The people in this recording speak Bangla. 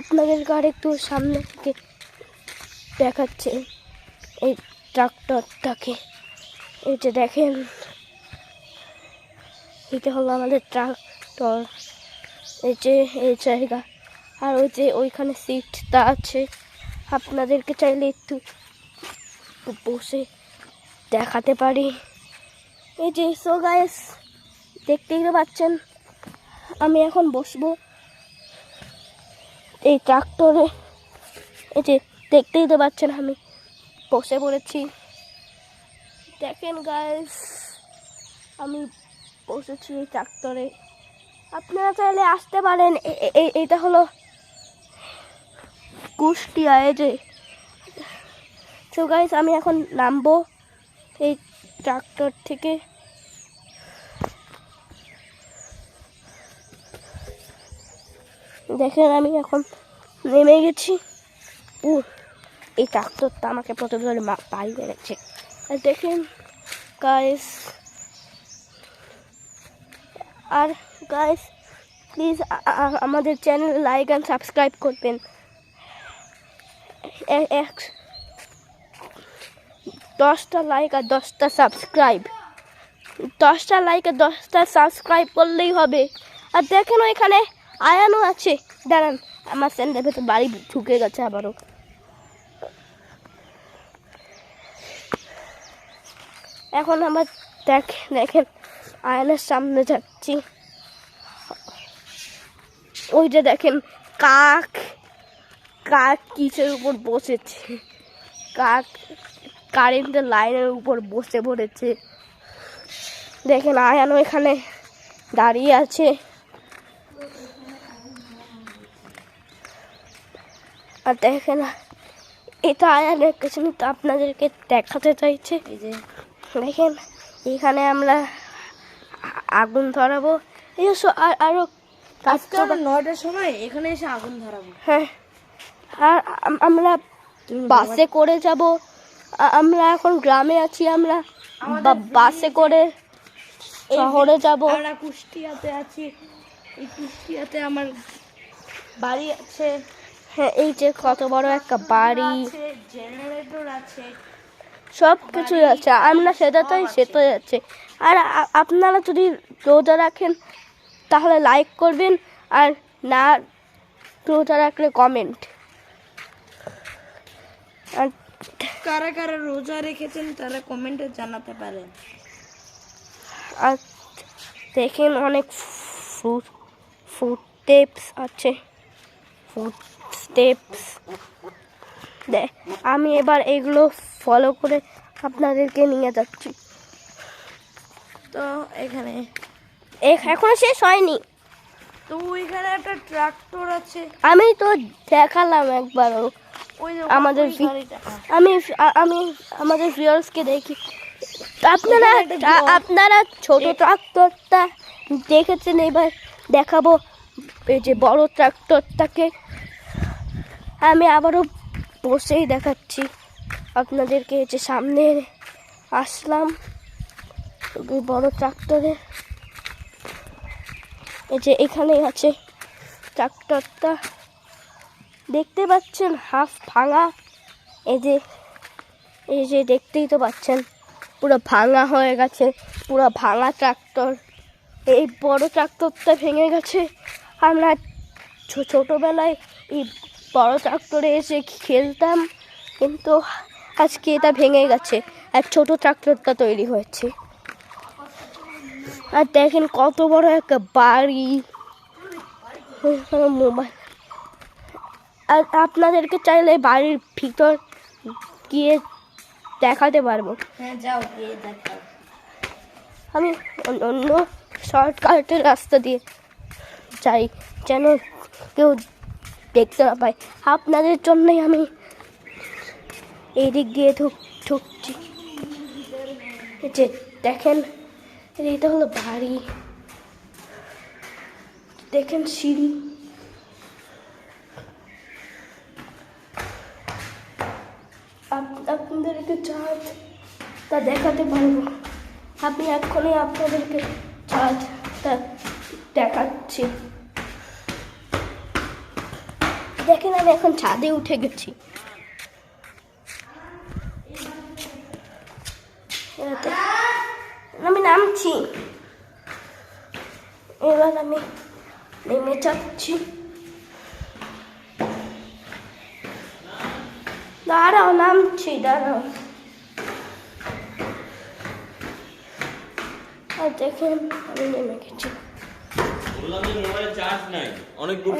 আপনাদেরকে আর একটু সামনে থেকে দেখাচ্ছে এই ট্রাক্টরটাকে। এই যে দেখেন, এটা হলো আমাদের ট্রাক্টর। এই যে এই জায়গা, আর ওই যে ওইখানে সিটটা আছে, আপনাদেরকে চাইলে একটু বসে দেখাতে পারি। এই যে সো গাইস, দেখতেই তো পাচ্ছেন আমি এখন বসবো এই ট্রাক্টরে। এই যে দেখতেই তো পাচ্ছেন আমি বসে পড়েছি। দেখেন গাইস, আমি বসেছি এই ট্রাক্টরে। আপনারা চাইলে আসতে পারেন। এটা হলো কুষ্টিয়া। এই যে সো গাইস, আমি এখন নামবো এই ট্রাক্টর থেকে। দেখেন আমি এখন নেমে গেছি। এই ট্রাক্টরটা আমাকে প্রথমে পাই মেরেছে। আর দেখেন গাইস, আর গাইস প্লিজ আমাদের চ্যানেল লাইক অ্যান্ড সাবস্ক্রাইব করবেন। 10টা লাইক আর 10টা সাবস্ক্রাইব, 10টা লাইক আর 10টা সাবস্ক্রাইব করলেই হবে। আর দেখেন এখানে আয়ানও আছে। দাঁড়ান, আমার স্যান্ডেল ভেতর বাড়ি ঢুকে গেছে আবারও। এখন আমার দেখেন আয়নার সামনে যাচ্ছি। ওই যে দেখেন কাক কিসের উপর বসেছে। কাক কারেন্টের লাইনের উপর বসে পড়েছে। দেখেন আয়ানও এখানে দাঁড়িয়ে আছে। আর দেখেন এটা আয়ানের কাছে তো আপনাদেরকে দেখাতে চাইছে। এই যে দেখেন এখানে আমরা আগুন ধরাবো। এই আরো আজকে আমরা 9টার সময় এখানে এসে আগুন ধরাবো। হ্যাঁ, আর আমরা বাসে করে যাব। আমরা এখন গ্রামে আছি, আমরা বাসে করে শহরে যাব। আমরা কুষ্টিয়াতে আছি। এই কুষ্টিয়াতে আমার বাড়ি আছে। হ্যাঁ, এই যে কত বড় একটা বাড়ি, জেনারেটর আছে, সব কিছুই আছে। আমরা সেটাই আছে। আর আপনারা যদি রোজা রাখেন তাহলে লাইক করবেন, আর না রোজা রাখলে কমেন্ট। আর কারা কারা রোজা রেখেছেন তারা কমেন্টে জানাতে পারেন। আর দেখেন অনেক ফুড স্টেপস আছে, ফুড স্টেপস। আমি এবার এগুলো ফলো করে আপনাদেরকে নিয়ে যাচ্ছি। তো এখানে এখনো শেষ হয়নি। তো ওইখানে একটা ট্রাক্টর আছে, আমি তো দেখালাম একবারও। ওই আমাদের আমি আমাদের ভিউয়ার্সকে দেখি। আপনারা ছোট ট্রাক্টরটা দেখেছেন, এবার দেখাবো এই যে বড় ট্রাক্টরটাকে। আমি আবারও বসেই দেখাচ্ছি আপনাদেরকে। এই যে সামনে আসলাম বড় ট্রাক্টরে। এই যে এখানে আছে ট্রাক্টরটা, দেখতে পাচ্ছেন হাফ ভাঙা। এই যে দেখতেই তো পাচ্ছেন পুরো ভাঙা হয়ে গেছে, পুরো ভাঙা ট্রাক্টর। এই বড় ট্রাক্টরটা ভেঙে গেছে। আমরা ছোটোবেলায় এই বড় ট্রাক্টরে এসে খেলতাম, কিন্তু আজকে এটা ভেঙে গেছে আর ছোট ট্রাক্টরটা তৈরি হয়েছে। আর দেখেন কত বড় একটা বাড়ি, মোবাইল। আর আপনাদেরকে চাইলে বাড়ির ভিতর গিয়ে দেখাতে পারবো। হ্যাঁ, যাও গিয়ে দেখাও। আমি অন্য শর্টকাটের রাস্তা দিয়ে যাই, যেন কেউ দেখতে না পায়। আপনাদের জন্যই আমি এই দিক দিয়ে ঢুকছি। যে দেখেন এইটা হলো বাড়ি, দেখেন সিঁড়ি। আপনাদেরকে তা দেখাতে পারবো। আমি এখনই আপনাদেরকে ছাদটা দেখাচ্ছি। দেখেন আমি এখন ছাদে উঠে গেছি। আমি নামছি, এবার আমি নেমে যাচ্ছি। দাঁড়াও, নামছি, দাঁড়াও। আর দেখেন আমি নেমে গেছি। বললাম যে মোবাইলে চার্জ নাই, অনেক দূর